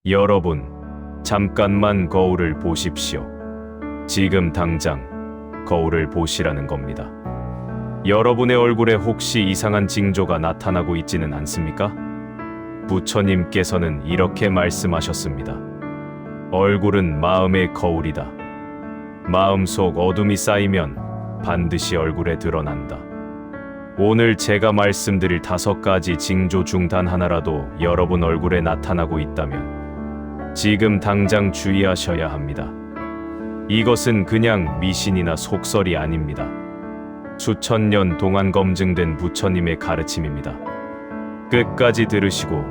여러분, 잠깐만 거울을 보십시오. 지금 당장 거울을 보시라는 겁니다. 여러분의 얼굴에 혹시 이상한 징조가 나타나고 있지는 않습니까? 부처님께서는 이렇게 말씀하셨습니다. 얼굴은 마음의 거울이다. 마음속 어둠이 쌓이면 반드시 얼굴에 드러난다. 오늘 제가 말씀드릴 5가지 징조 중 단 하나라도 여러분 얼굴에 나타나고 있다면 지금 당장 주의하셔야 합니다. 이것은 그냥 미신이나 속설이 아닙니다. 수천 년 동안 검증된 부처님의 가르침입니다. 끝까지 들으시고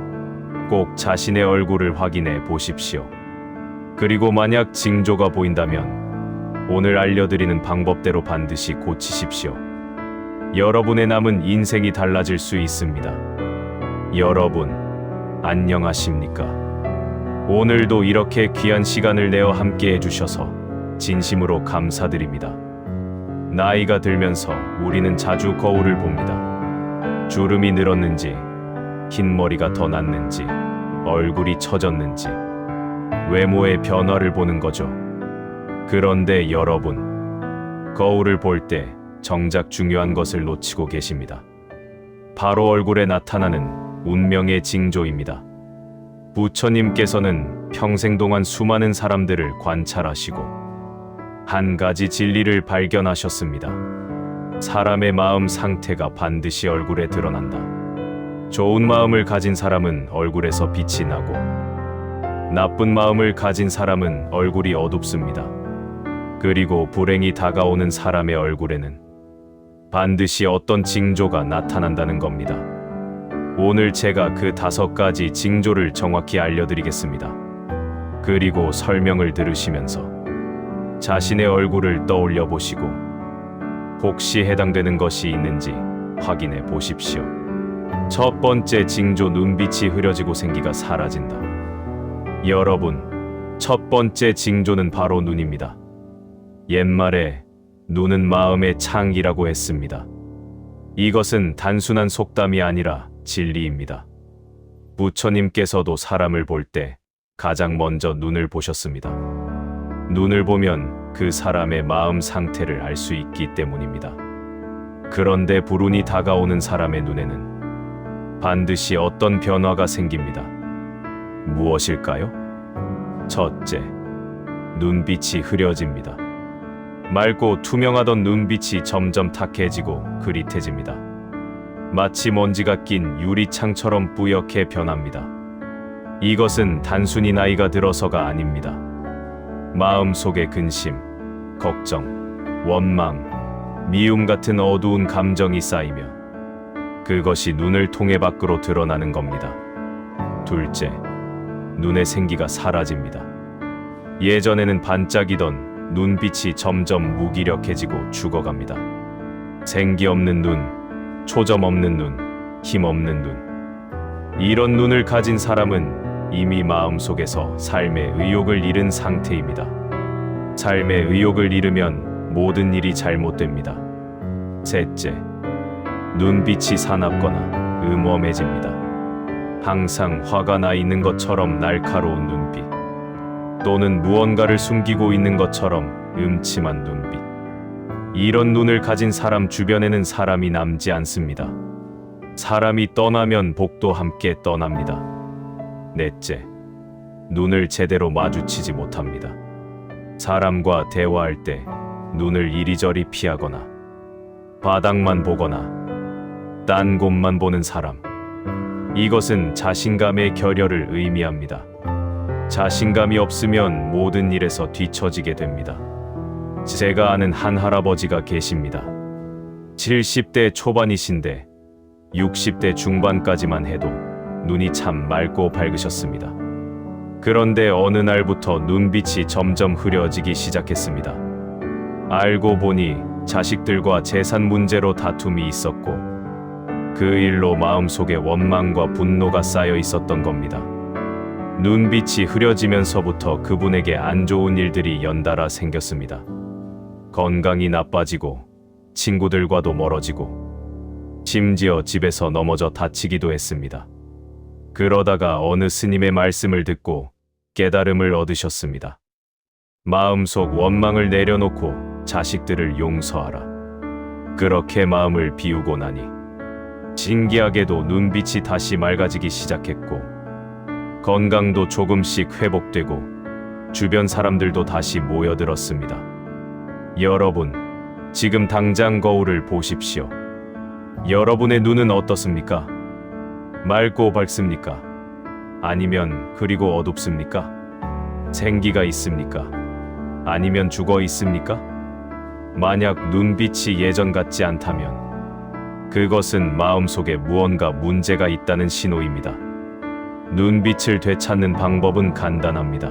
꼭 자신의 얼굴을 확인해 보십시오. 그리고 만약 징조가 보인다면 오늘 알려드리는 방법대로 반드시 고치십시오. 여러분의 남은 인생이 달라질 수 있습니다. 여러분, 안녕하십니까? 오늘도 이렇게 귀한 시간을 내어 함께 해주셔서 진심으로 감사드립니다. 나이가 들면서 우리는 자주 거울을 봅니다. 주름이 늘었는지, 흰머리가 더 났는지, 얼굴이 처졌는지, 외모의 변화를 보는 거죠. 그런데 여러분, 거울을 볼 때 정작 중요한 것을 놓치고 계십니다. 바로 얼굴에 나타나는 운명의 징조입니다. 부처님께서는 평생 동안 수많은 사람들을 관찰하시고 한 가지 진리를 발견하셨습니다. 사람의 마음 상태가 반드시 얼굴에 드러난다. 좋은 마음을 가진 사람은 얼굴에서 빛이 나고 나쁜 마음을 가진 사람은 얼굴이 어둡습니다. 그리고 불행이 다가오는 사람의 얼굴에는 반드시 어떤 징조가 나타난다는 겁니다. 오늘 제가 그 5가지 징조를 정확히 알려드리겠습니다. 그리고 설명을 들으시면서 자신의 얼굴을 떠올려 보시고 혹시 해당되는 것이 있는지 확인해 보십시오. 첫 번째 징조, 눈빛이 흐려지고 생기가 사라진다. 여러분, 첫 번째 징조는 바로 눈입니다. 옛말에 눈은 마음의 창이라고 했습니다. 이것은 단순한 속담이 아니라 진리입니다. 부처님께서도 사람을 볼 때 가장 먼저 눈을 보셨습니다. 눈을 보면 그 사람의 마음 상태를 알 수 있기 때문입니다. 그런데 불운이 다가오는 사람의 눈에는 반드시 어떤 변화가 생깁니다. 무엇일까요? 첫째, 눈빛이 흐려집니다. 맑고 투명하던 눈빛이 점점 탁해지고 그릿해집니다. 마치 먼지가 낀 유리창처럼 뿌옇게 변합니다. 이것은 단순히 나이가 들어서가 아닙니다. 마음속에 근심, 걱정, 원망, 미움 같은 어두운 감정이 쌓이며 그것이 눈을 통해 밖으로 드러나는 겁니다. 둘째, 눈의 생기가 사라집니다. 예전에는 반짝이던 눈빛이 점점 무기력해지고 죽어갑니다. 생기 없는 눈, 초점 없는 눈, 힘 없는 눈. 이런 눈을 가진 사람은 이미 마음속에서 삶의 의욕을 잃은 상태입니다. 삶의 의욕을 잃으면 모든 일이 잘못됩니다. 셋째, 눈빛이 사납거나 음험해집니다. 항상 화가 나 있는 것처럼 날카로운 눈빛, 또는 무언가를 숨기고 있는 것처럼 음침한 눈빛. 이런 눈을 가진 사람 주변에는 사람이 남지 않습니다. 사람이 떠나면 복도 함께 떠납니다. 넷째, 눈을 제대로 마주치지 못합니다. 사람과 대화할 때 눈을 이리저리 피하거나 바닥만 보거나 딴 곳만 보는 사람. 이것은 자신감의 결여를 의미합니다. 자신감이 없으면 모든 일에서 뒤처지게 됩니다. 제가 아는 한 할아버지가 계십니다. 70대 초반이신데 60대 중반까지만 해도 눈이 참 맑고 밝으셨습니다. 그런데 어느 날부터 눈빛이 점점 흐려지기 시작했습니다. 알고 보니 자식들과 재산 문제로 다툼이 있었고 그 일로 마음속에 원망과 분노가 쌓여 있었던 겁니다. 눈빛이 흐려지면서부터 그분에게 안 좋은 일들이 연달아 생겼습니다. 건강이 나빠지고 친구들과도 멀어지고 심지어 집에서 넘어져 다치기도 했습니다. 그러다가 어느 스님의 말씀을 듣고 깨달음을 얻으셨습니다. 마음속 원망을 내려놓고 자식들을 용서하라. 그렇게 마음을 비우고 나니 신기하게도 눈빛이 다시 맑아지기 시작했고 건강도 조금씩 회복되고 주변 사람들도 다시 모여들었습니다. 여러분, 지금 당장 거울을 보십시오. 여러분의 눈은 어떻습니까? 맑고 밝습니까? 아니면 흐리고 어둡습니까? 생기가 있습니까? 아니면 죽어 있습니까? 만약 눈빛이 예전 같지 않다면 그것은 마음속에 무언가 문제가 있다는 신호입니다. 눈빛을 되찾는 방법은 간단합니다.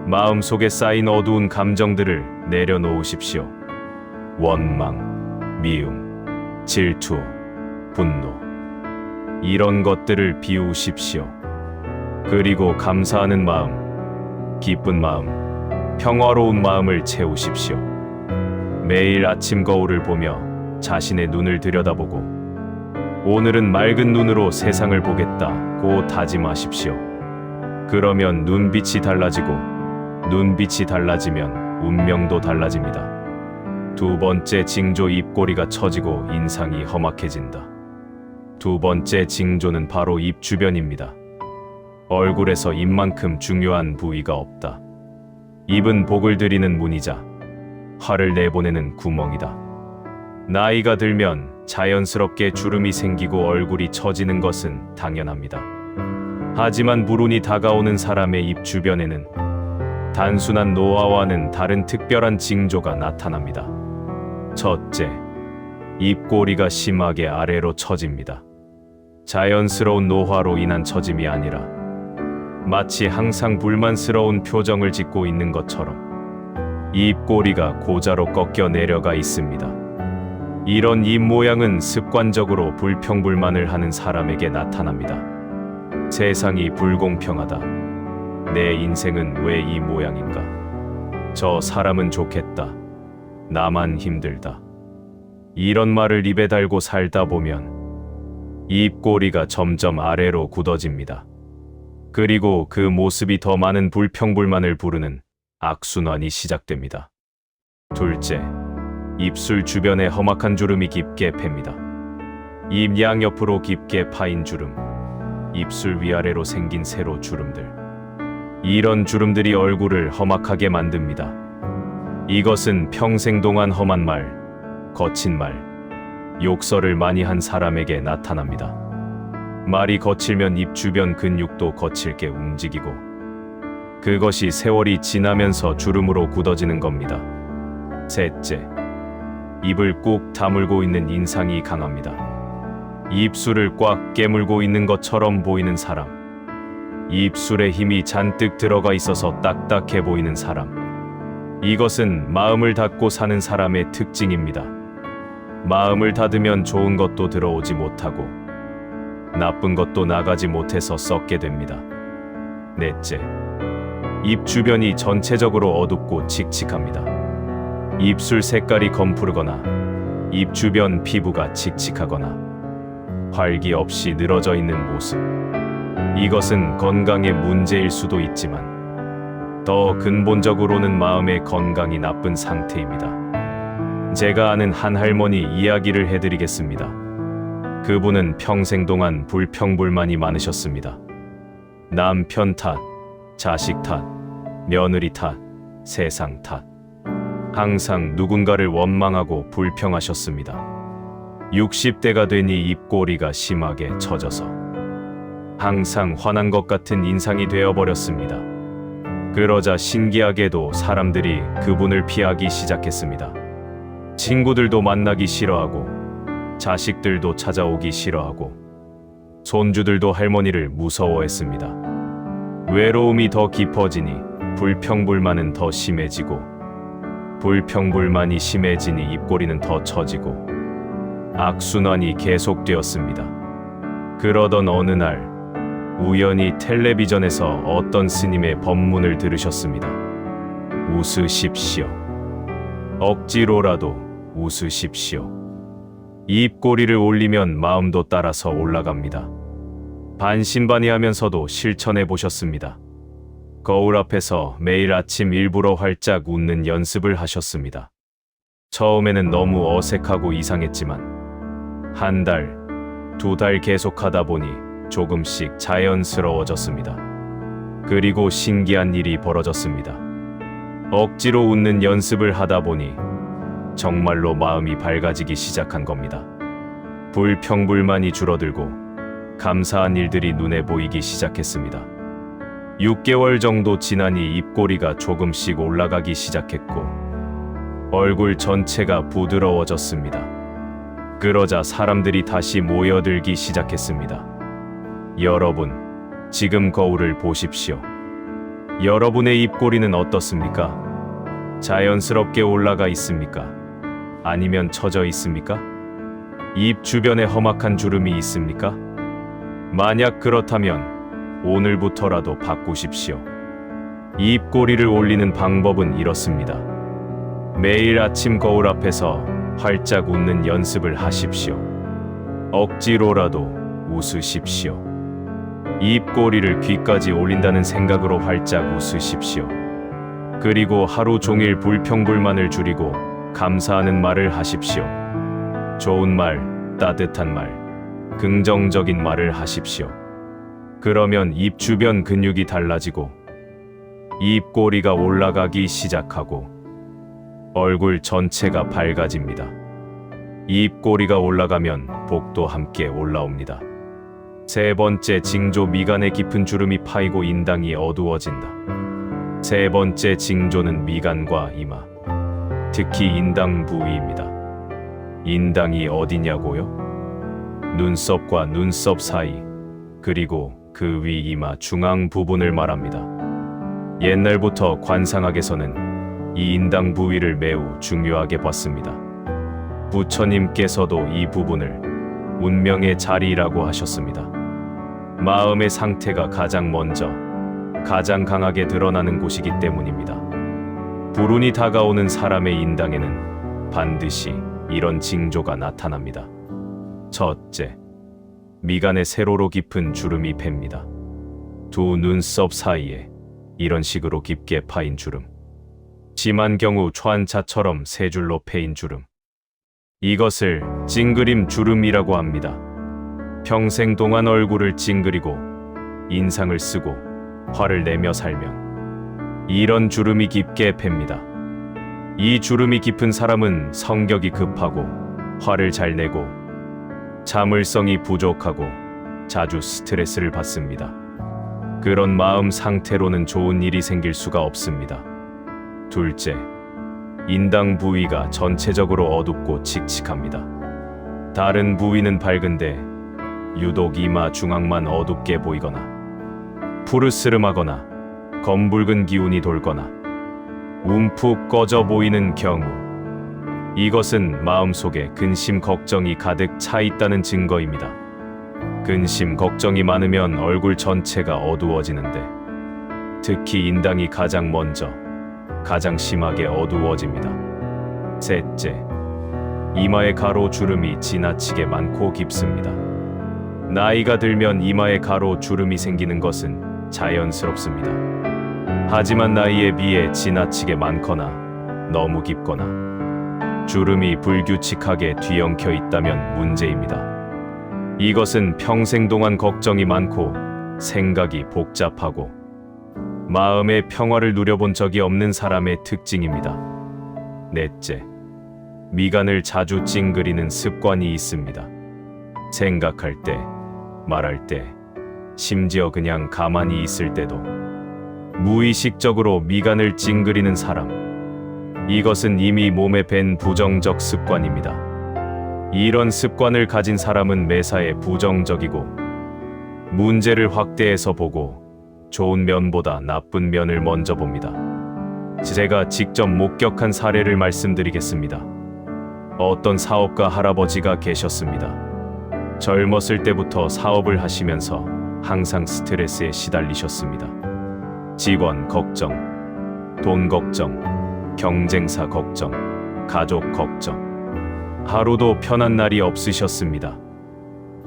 마음속에 쌓인 어두운 감정들을 내려놓으십시오. 원망, 미움, 질투, 분노. 이런 것들을 비우십시오. 그리고 감사하는 마음, 기쁜 마음, 평화로운 마음을 채우십시오. 매일 아침 거울을 보며 자신의 눈을 들여다보고 오늘은 맑은 눈으로 세상을 보겠다고 다짐하십시오. 그러면 눈빛이 달라지고 눈빛이 달라지면 운명도 달라집니다. 두 번째 징조, 입꼬리가 처지고 인상이 험악해진다. 두 번째 징조는 바로 입 주변입니다. 얼굴에서 입만큼 중요한 부위가 없다. 입은 복을 드리는 문이자 화를 내보내는 구멍이다. 나이가 들면 자연스럽게 주름이 생기고 얼굴이 처지는 것은 당연합니다. 하지만 불운이 다가오는 사람의 입 주변에는 단순한 노화와는 다른 특별한 징조가 나타납니다. 첫째, 입꼬리가 심하게 아래로 처집니다. 자연스러운 노화로 인한 처짐이 아니라 마치 항상 불만스러운 표정을 짓고 있는 것처럼 입꼬리가 고자로 꺾여 내려가 있습니다. 이런 입 모양은 습관적으로 불평불만을 하는 사람에게 나타납니다. 세상이 불공평하다. 내 인생은 왜 이 모양인가? 저 사람은 좋겠다. 나만 힘들다. 이런 말을 입에 달고 살다 보면 입꼬리가 점점 아래로 굳어집니다. 그리고 그 모습이 더 많은 불평불만을 부르는 악순환이 시작됩니다. 둘째, 입술 주변에 험악한 주름이 깊게 팹니다. 입 양옆으로 깊게 파인 주름, 입술 위아래로 생긴 세로 주름들. 이런 주름들이 얼굴을 험악하게 만듭니다. 이것은 평생 동안 험한 말, 거친 말, 욕설을 많이 한 사람에게 나타납니다. 말이 거칠면 입 주변 근육도 거칠게 움직이고 그것이 세월이 지나면서 주름으로 굳어지는 겁니다. 셋째, 입을 꾹 다물고 있는 인상이 강합니다. 입술을 꽉 깨물고 있는 것처럼 보이는 사람, 입술에 힘이 잔뜩 들어가 있어서 딱딱해 보이는 사람. 이것은 마음을 닫고 사는 사람의 특징입니다. 마음을 닫으면 좋은 것도 들어오지 못하고 나쁜 것도 나가지 못해서 썩게 됩니다. 넷째, 입 주변이 전체적으로 어둡고 칙칙합니다. 입술 색깔이 검푸르거나 입 주변 피부가 칙칙하거나 활기 없이 늘어져 있는 모습. 이것은 건강의 문제일 수도 있지만 더 근본적으로는 마음의 건강이 나쁜 상태입니다. 제가 아는 한 할머니 이야기를 해드리겠습니다. 그분은 평생 동안 불평불만이 많으셨습니다. 남편 탓, 자식 탓, 며느리 탓, 세상 탓. 항상 누군가를 원망하고 불평하셨습니다. 60대가 되니 입꼬리가 심하게 처져서 항상 화난 것 같은 인상이 되어버렸습니다. 그러자 신기하게도 사람들이 그분을 피하기 시작했습니다. 친구들도 만나기 싫어하고 자식들도 찾아오기 싫어하고 손주들도 할머니를 무서워했습니다. 외로움이 더 깊어지니 불평불만은 더 심해지고 불평불만이 심해지니 입꼬리는 더 처지고 악순환이 계속되었습니다. 그러던 어느 날 우연히 텔레비전에서 어떤 스님의 법문을 들으셨습니다. 웃으십시오. 억지로라도 웃으십시오. 입꼬리를 올리면 마음도 따라서 올라갑니다. 반신반의하면서도 실천해 보셨습니다. 거울 앞에서 매일 아침 일부러 활짝 웃는 연습을 하셨습니다. 처음에는 너무 어색하고 이상했지만 한 달, 두 달 계속하다 보니 조금씩 자연스러워졌습니다. 그리고 신기한 일이 벌어졌습니다. 억지로 웃는 연습을 하다 보니 정말로 마음이 밝아지기 시작한 겁니다. 불평불만이 줄어들고 감사한 일들이 눈에 보이기 시작했습니다. 6개월 정도 지나니 입꼬리가 조금씩 올라가기 시작했고 얼굴 전체가 부드러워졌습니다. 그러자 사람들이 다시 모여들기 시작했습니다. 여러분, 지금 거울을 보십시오. 여러분의 입꼬리는 어떻습니까? 자연스럽게 올라가 있습니까? 아니면 처져 있습니까? 입 주변에 험악한 주름이 있습니까? 만약 그렇다면 오늘부터라도 바꾸십시오. 입꼬리를 올리는 방법은 이렇습니다. 매일 아침 거울 앞에서 활짝 웃는 연습을 하십시오. 억지로라도 웃으십시오. 입꼬리를 귀까지 올린다는 생각으로 활짝 웃으십시오. 그리고 하루 종일 불평불만을 줄이고 감사하는 말을 하십시오. 좋은 말, 따뜻한 말, 긍정적인 말을 하십시오. 그러면 입 주변 근육이 달라지고 입꼬리가 올라가기 시작하고 얼굴 전체가 밝아집니다. 입꼬리가 올라가면 복도 함께 올라옵니다. 세 번째 징조, 미간에 깊은 주름이 파이고 인당이 어두워진다. 세 번째 징조는 미간과 이마, 특히 인당 부위입니다. 인당이 어디냐고요? 눈썹과 눈썹 사이, 그리고 그 위 이마 중앙 부분을 말합니다. 옛날부터 관상학에서는 이 인당 부위를 매우 중요하게 봤습니다. 부처님께서도 이 부분을 운명의 자리라고 하셨습니다. 마음의 상태가 가장 먼저, 가장 강하게 드러나는 곳이기 때문입니다. 불운이 다가오는 사람의 인당에는 반드시 이런 징조가 나타납니다. 첫째, 미간에 세로로 깊은 주름이 팹니다. 두 눈썹 사이에 이런 식으로 깊게 파인 주름. 심한 경우 초안자처럼 세 줄로 패인 주름. 이것을 찡그림 주름이라고 합니다. 평생 동안 얼굴을 찡그리고 인상을 쓰고 화를 내며 살면 이런 주름이 깊게 팹니다. 이 주름이 깊은 사람은 성격이 급하고 화를 잘 내고 자물성이 부족하고 자주 스트레스를 받습니다. 그런 마음 상태로는 좋은 일이 생길 수가 없습니다. 둘째, 인당 부위가 전체적으로 어둡고 칙칙합니다. 다른 부위는 밝은데 유독 이마 중앙만 어둡게 보이거나 푸르스름하거나 검붉은 기운이 돌거나 움푹 꺼져 보이는 경우, 이것은 마음속에 근심 걱정이 가득 차 있다는 증거입니다. 근심 걱정이 많으면 얼굴 전체가 어두워지는데 특히 인당이 가장 먼저 가장 심하게 어두워집니다. 셋째, 이마의 가로 주름이 지나치게 많고 깊습니다. 나이가 들면 이마에 가로 주름이 생기는 것은 자연스럽습니다. 하지만 나이에 비해 지나치게 많거나 너무 깊거나 주름이 불규칙하게 뒤엉켜 있다면 문제입니다. 이것은 평생 동안 걱정이 많고 생각이 복잡하고 마음의 평화를 누려본 적이 없는 사람의 특징입니다. 넷째, 미간을 자주 찡그리는 습관이 있습니다. 생각할 때, 말할 때, 심지어 그냥 가만히 있을 때도 무의식적으로 미간을 찡그리는 사람, 이것은 이미 몸에 밴 부정적 습관입니다. 이런 습관을 가진 사람은 매사에 부정적이고 문제를 확대해서 보고 좋은 면보다 나쁜 면을 먼저 봅니다. 제가 직접 목격한 사례를 말씀드리겠습니다. 어떤 사업가 할아버지가 계셨습니다. 젊었을 때부터 사업을 하시면서 항상 스트레스에 시달리셨습니다. 직원 걱정, 돈 걱정, 경쟁사 걱정, 가족 걱정. 하루도 편한 날이 없으셨습니다.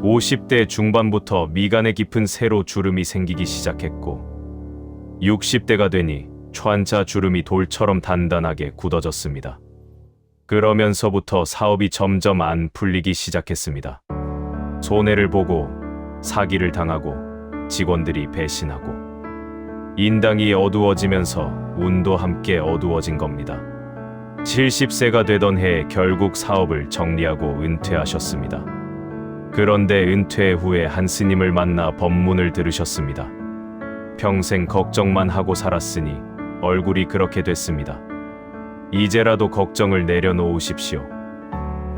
50대 중반부터 미간에 깊은 세로 주름이 생기기 시작했고 60대가 되니 촨자 주름이 돌처럼 단단하게 굳어졌습니다. 그러면서부터 사업이 점점 안 풀리기 시작했습니다. 손해를 보고 사기를 당하고 직원들이 배신하고 인당이 어두워지면서 운도 함께 어두워진 겁니다. 70세가 되던 해에 결국 사업을 정리하고 은퇴하셨습니다. 그런데 은퇴 후에 한 스님을 만나 법문을 들으셨습니다. 평생 걱정만 하고 살았으니 얼굴이 그렇게 됐습니다. 이제라도 걱정을 내려놓으십시오.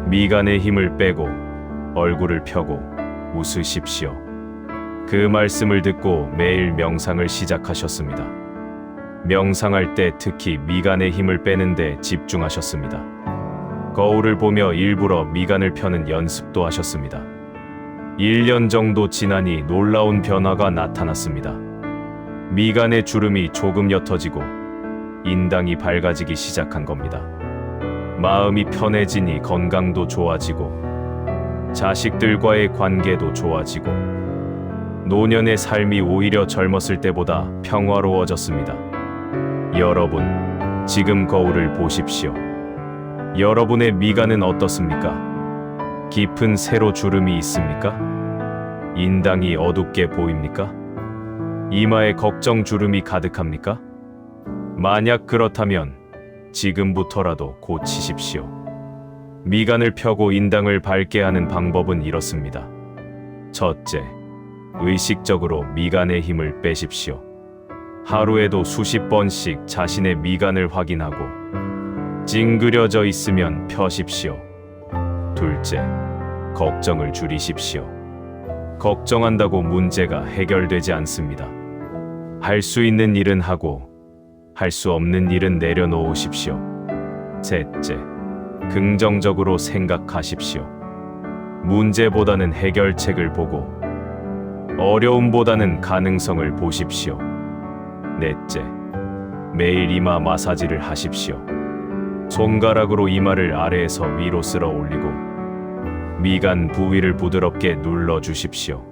미간의 힘을 빼고 얼굴을 펴고 웃으십시오. 그 말씀을 듣고 매일 명상을 시작하셨습니다. 명상할 때 특히 미간의 힘을 빼는 데 집중하셨습니다. 거울을 보며 일부러 미간을 펴는 연습도 하셨습니다. 1년 정도 지나니 놀라운 변화가 나타났습니다. 미간의 주름이 조금 옅어지고 인당이 밝아지기 시작한 겁니다. 마음이 편해지니 건강도 좋아지고 자식들과의 관계도 좋아지고 노년의 삶이 오히려 젊었을 때보다 평화로워졌습니다. 여러분, 지금 거울을 보십시오. 여러분의 미간은 어떻습니까? 깊은 세로 주름이 있습니까? 인당이 어둡게 보입니까? 이마에 걱정 주름이 가득합니까? 만약 그렇다면 지금부터라도 고치십시오. 미간을 펴고 인당을 밝게 하는 방법은 이렇습니다. 첫째, 의식적으로 미간의 힘을 빼십시오. 하루에도 수십 번씩 자신의 미간을 확인하고 찡그려져 있으면 펴십시오. 둘째, 걱정을 줄이십시오. 걱정한다고 문제가 해결되지 않습니다. 할 수 있는 일은 하고 할 수 없는 일은 내려놓으십시오. 셋째, 긍정적으로 생각하십시오. 문제보다는 해결책을 보고 어려움보다는 가능성을 보십시오. 넷째, 매일 이마 마사지를 하십시오. 손가락으로 이마를 아래에서 위로 쓸어 올리고 미간 부위를 부드럽게 눌러 주십시오.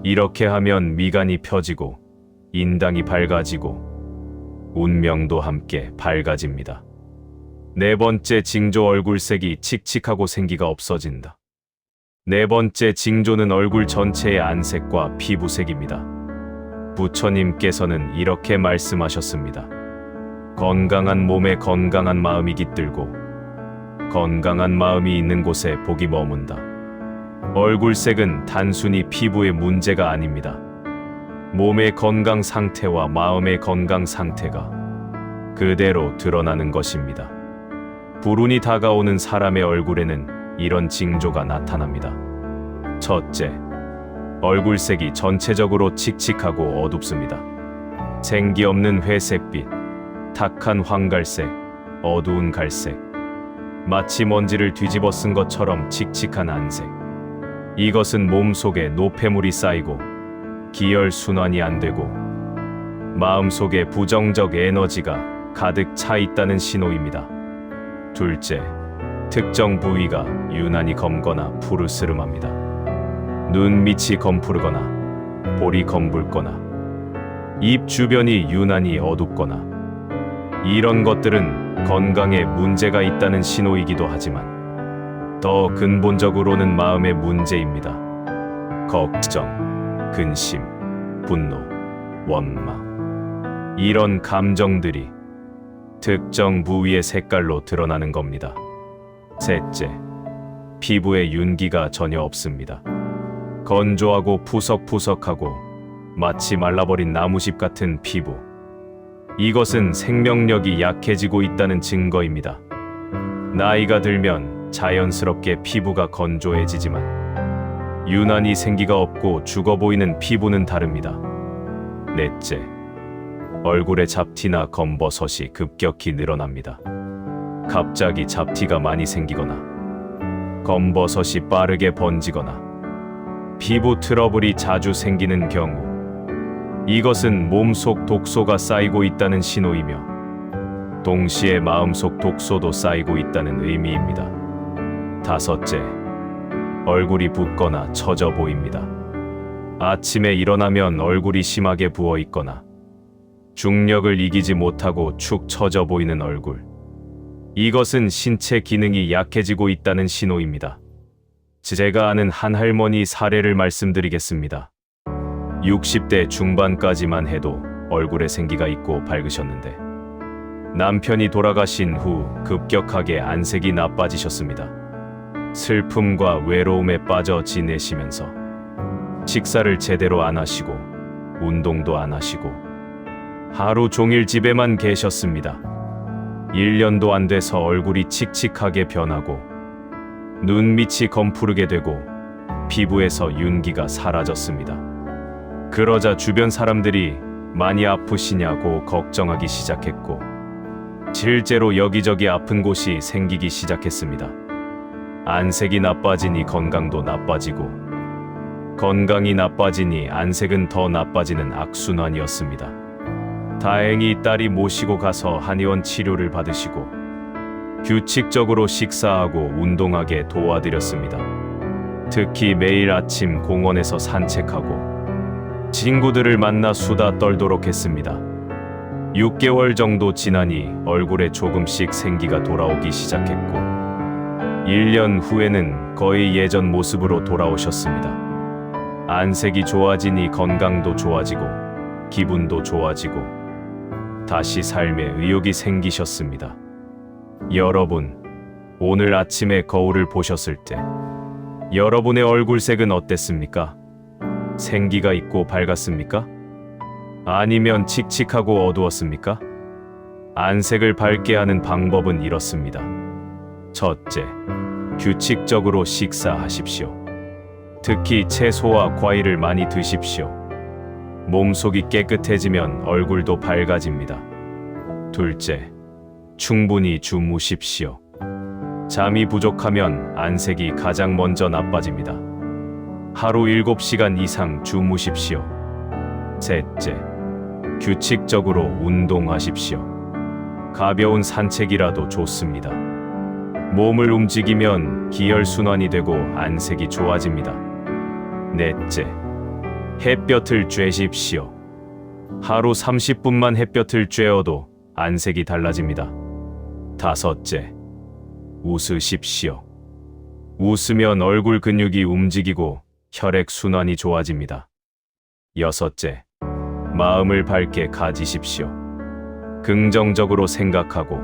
이렇게 하면 미간이 펴지고 인당이 밝아지고 운명도 함께 밝아집니다. 네 번째 징조, 얼굴색이 칙칙하고 생기가 없어진다. 네 번째 징조는 얼굴 전체의 안색과 피부색입니다. 부처님께서는 이렇게 말씀하셨습니다. 건강한 몸에 건강한 마음이 깃들고 건강한 마음이 있는 곳에 복이 머문다. 얼굴색은 단순히 피부의 문제가 아닙니다. 몸의 건강 상태와 마음의 건강 상태가 그대로 드러나는 것입니다. 불운이 다가오는 사람의 얼굴에는 이런 징조가 나타납니다. 첫째, 얼굴색이 전체적으로 칙칙하고 어둡습니다. 생기 없는 회색빛, 탁한 황갈색, 어두운 갈색, 마치 먼지를 뒤집어 쓴 것처럼 칙칙한 안색. 이것은 몸속에 노폐물이 쌓이고 기혈 순환이 안 되고 마음속에 부정적 에너지가 가득 차 있다는 신호입니다. 둘째, 특정 부위가 유난히 검거나 푸르스름합니다. 눈 밑이 검푸르거나 볼이 검붉거나 입 주변이 유난히 어둡거나 이런 것들은 건강에 문제가 있다는 신호이기도 하지만 더 근본적으로는 마음의 문제입니다. 걱정, 근심, 분노, 원망 이런 감정들이 특정 부위의 색깔로 드러나는 겁니다. 셋째, 피부에 윤기가 전혀 없습니다. 건조하고 푸석푸석하고 마치 말라버린 나무집 같은 피부. 이것은 생명력이 약해지고 있다는 증거입니다. 나이가 들면 자연스럽게 피부가 건조해지지만 유난히 생기가 없고 죽어 보이는 피부는 다릅니다. 넷째, 얼굴에 잡티나 검버섯이 급격히 늘어납니다. 갑자기 잡티가 많이 생기거나 검버섯이 빠르게 번지거나 피부 트러블이 자주 생기는 경우 이것은 몸속 독소가 쌓이고 있다는 신호이며 동시에 마음속 독소도 쌓이고 있다는 의미입니다. 다섯째, 얼굴이 붓거나 처져 보입니다. 아침에 일어나면 얼굴이 심하게 부어 있거나 중력을 이기지 못하고 축 처져 보이는 얼굴. 이것은 신체 기능이 약해지고 있다는 신호입니다. 제가 아는 한 할머니 사례를 말씀드리겠습니다. 60대 중반까지만 해도 얼굴에 생기가 있고 밝으셨는데 남편이 돌아가신 후 급격하게 안색이 나빠지셨습니다. 슬픔과 외로움에 빠져 지내시면서 식사를 제대로 안 하시고 운동도 안 하시고 하루 종일 집에만 계셨습니다. 1년도 안 돼서 얼굴이 칙칙하게 변하고 눈밑이 검푸르게 되고 피부에서 윤기가 사라졌습니다. 그러자 주변 사람들이 많이 아프시냐고 걱정하기 시작했고 실제로 여기저기 아픈 곳이 생기기 시작했습니다. 안색이 나빠지니 건강도 나빠지고 건강이 나빠지니 안색은 더 나빠지는 악순환이었습니다. 다행히 딸이 모시고 가서 한의원 치료를 받으시고 규칙적으로 식사하고 운동하게 도와드렸습니다. 특히 매일 아침 공원에서 산책하고 친구들을 만나 수다 떨도록 했습니다. 6개월 정도 지나니 얼굴에 조금씩 생기가 돌아오기 시작했고 1년 후에는 거의 예전 모습으로 돌아오셨습니다. 안색이 좋아지니 건강도 좋아지고 기분도 좋아지고 다시 삶에 의욕이 생기셨습니다. 여러분, 오늘 아침에 거울을 보셨을 때 여러분의 얼굴색은 어땠습니까? 생기가 있고 밝았습니까? 아니면 칙칙하고 어두웠습니까? 안색을 밝게 하는 방법은 이렇습니다. 첫째, 규칙적으로 식사하십시오. 특히 채소와 과일을 많이 드십시오. 몸속이 깨끗해지면 얼굴도 밝아집니다. 둘째, 충분히 주무십시오. 잠이 부족하면 안색이 가장 먼저 나빠집니다. 하루 7시간 이상 주무십시오. 셋째, 규칙적으로 운동하십시오. 가벼운 산책이라도 좋습니다. 몸을 움직이면 기혈순환이 되고 안색이 좋아집니다. 넷째, 햇볕을 쬐십시오. 하루 30분만 햇볕을 쬐어도 안색이 달라집니다. 다섯째, 웃으십시오. 웃으면 얼굴 근육이 움직이고 혈액순환이 좋아집니다. 여섯째, 마음을 밝게 가지십시오. 긍정적으로 생각하고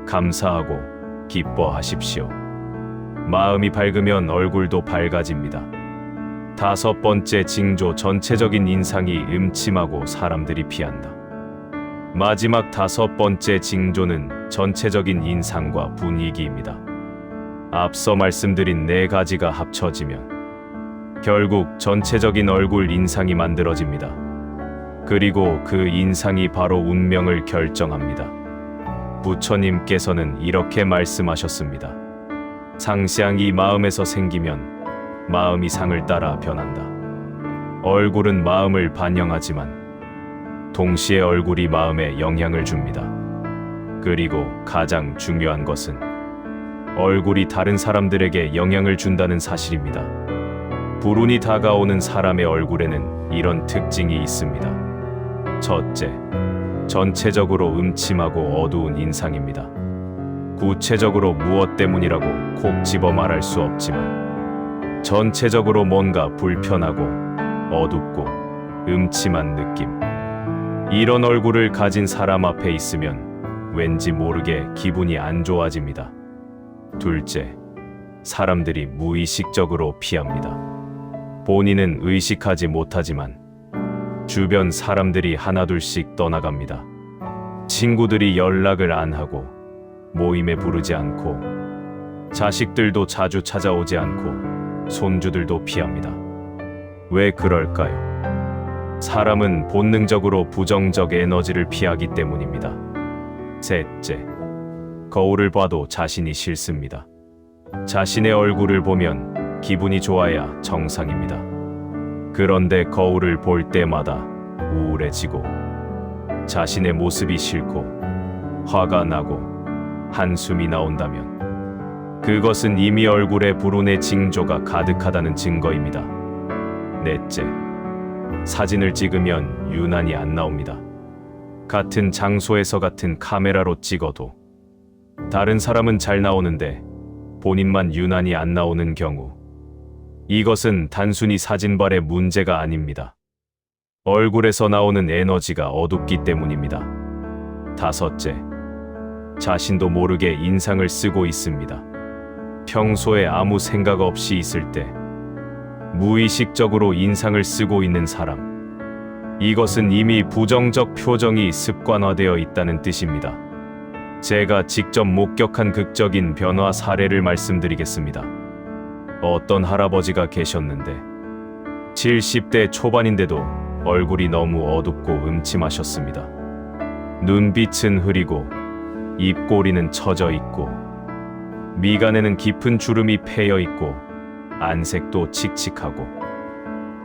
감사하고 기뻐하십시오. 마음이 밝으면 얼굴도 밝아집니다. 다섯 번째 징조, 전체적인 인상이 음침하고 사람들이 피한다. 마지막 다섯 번째 징조는 전체적인 인상과 분위기입니다. 앞서 말씀드린 네 가지가 합쳐지면 결국 전체적인 얼굴 인상이 만들어집니다. 그리고 그 인상이 바로 운명을 결정합니다. 부처님께서는 이렇게 말씀하셨습니다. 상상이 마음에서 생기면 마음이 상을 따라 변한다. 얼굴은 마음을 반영하지만 동시에 얼굴이 마음에 영향을 줍니다. 그리고 가장 중요한 것은 얼굴이 다른 사람들에게 영향을 준다는 사실입니다. 불운이 다가오는 사람의 얼굴에는 이런 특징이 있습니다. 첫째, 전체적으로 음침하고 어두운 인상입니다. 구체적으로 무엇 때문이라고 콕 집어 말할 수 없지만 전체적으로 뭔가 불편하고 어둡고 음침한 느낌. 이런 얼굴을 가진 사람 앞에 있으면 왠지 모르게 기분이 안 좋아집니다. 둘째, 사람들이 무의식적으로 피합니다. 본인은 의식하지 못하지만 주변 사람들이 하나둘씩 떠나갑니다. 친구들이 연락을 안 하고 모임에 부르지 않고 자식들도 자주 찾아오지 않고 손주들도 피합니다. 왜 그럴까요? 사람은 본능적으로 부정적 에너지를 피하기 때문입니다. 셋째, 거울을 봐도 자신이 싫습니다. 자신의 얼굴을 보면 기분이 좋아야 정상입니다. 그런데 거울을 볼 때마다 우울해지고 자신의 모습이 싫고 화가 나고 한숨이 나온다면 그것은 이미 얼굴에 불운의 징조가 가득하다는 증거입니다. 넷째, 사진을 찍으면 유난히 안 나옵니다. 같은 장소에서 같은 카메라로 찍어도 다른 사람은 잘 나오는데 본인만 유난히 안 나오는 경우, 이것은 단순히 사진발의 문제가 아닙니다. 얼굴에서 나오는 에너지가 어둡기 때문입니다. 다섯째, 자신도 모르게 인상을 쓰고 있습니다. 평소에 아무 생각 없이 있을 때 무의식적으로 인상을 쓰고 있는 사람, 이것은 이미 부정적 표정이 습관화되어 있다는 뜻입니다. 제가 직접 목격한 극적인 변화 사례를 말씀드리겠습니다. 어떤 할아버지가 계셨는데 70대 초반인데도 얼굴이 너무 어둡고 음침하셨습니다. 눈빛은 흐리고 입꼬리는 처져 있고 미간에는 깊은 주름이 패여 있고 안색도 칙칙하고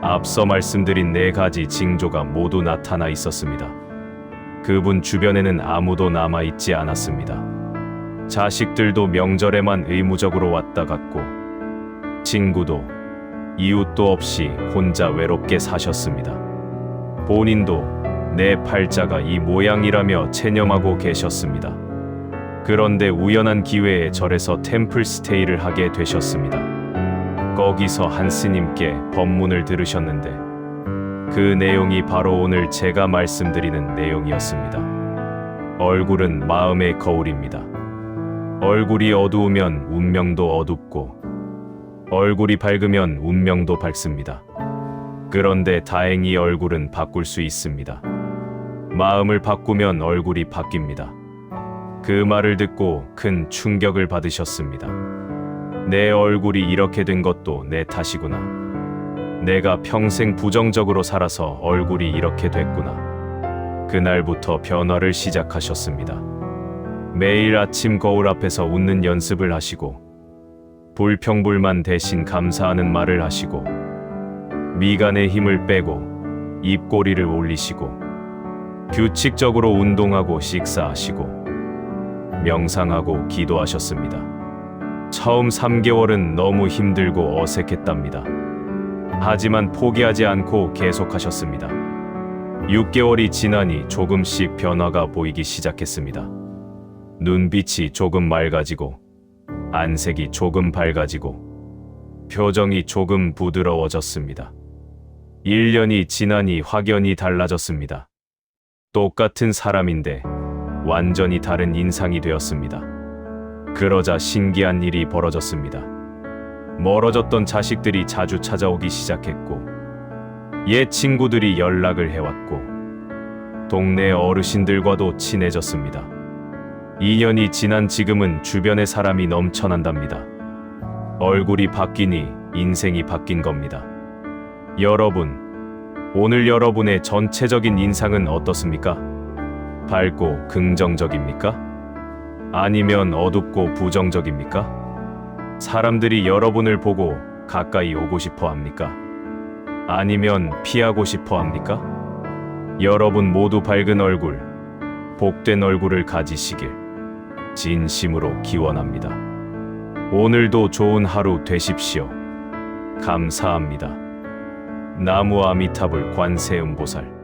앞서 말씀드린 4가지 징조가 모두 나타나 있었습니다. 그분 주변에는 아무도 남아있지 않았습니다. 자식들도 명절에만 의무적으로 왔다 갔고 친구도 이웃도 없이 혼자 외롭게 사셨습니다. 본인도 내 팔자가 이 모양이라며 체념하고 계셨습니다. 그런데 우연한 기회에 절에서 템플 스테이를 하게 되셨습니다. 거기서 한 스님께 법문을 들으셨는데 그 내용이 바로 오늘 제가 말씀드리는 내용이었습니다. 얼굴은 마음의 거울입니다. 얼굴이 어두우면 운명도 어둡고 얼굴이 밝으면 운명도 밝습니다. 그런데 다행히 얼굴은 바꿀 수 있습니다. 마음을 바꾸면 얼굴이 바뀝니다. 그 말을 듣고 큰 충격을 받으셨습니다. 내 얼굴이 이렇게 된 것도 내 탓이구나. 내가 평생 부정적으로 살아서 얼굴이 이렇게 됐구나. 그날부터 변화를 시작하셨습니다. 매일 아침 거울 앞에서 웃는 연습을 하시고 불평불만 대신 감사하는 말을 하시고 미간에 힘을 빼고 입꼬리를 올리시고 규칙적으로 운동하고 식사하시고 명상하고 기도하셨습니다. 처음 3개월은 너무 힘들고 어색했답니다. 하지만 포기하지 않고 계속하셨습니다. 6개월이 지나니 조금씩 변화가 보이기 시작했습니다. 눈빛이 조금 맑아지고 안색이 조금 밝아지고 표정이 조금 부드러워졌습니다. 1년이 지나니 확연히 달라졌습니다. 똑같은 사람인데 완전히 다른 인상이 되었습니다. 그러자 신기한 일이 벌어졌습니다. 멀어졌던 자식들이 자주 찾아오기 시작했고 옛 친구들이 연락을 해왔고 동네 어르신들과도 친해졌습니다. 2년이 지난 지금은 주변에 사람이 넘쳐난답니다. 얼굴이 바뀌니 인생이 바뀐 겁니다. 여러분, 오늘 여러분의 전체적인 인상은 어떻습니까? 밝고 긍정적입니까? 아니면 어둡고 부정적입니까? 사람들이 여러분을 보고 가까이 오고 싶어 합니까? 아니면 피하고 싶어 합니까? 여러분 모두 밝은 얼굴, 복된 얼굴을 가지시길 진심으로 기원합니다. 오늘도 좋은 하루 되십시오. 감사합니다. 나무 아미타불 관세음보살.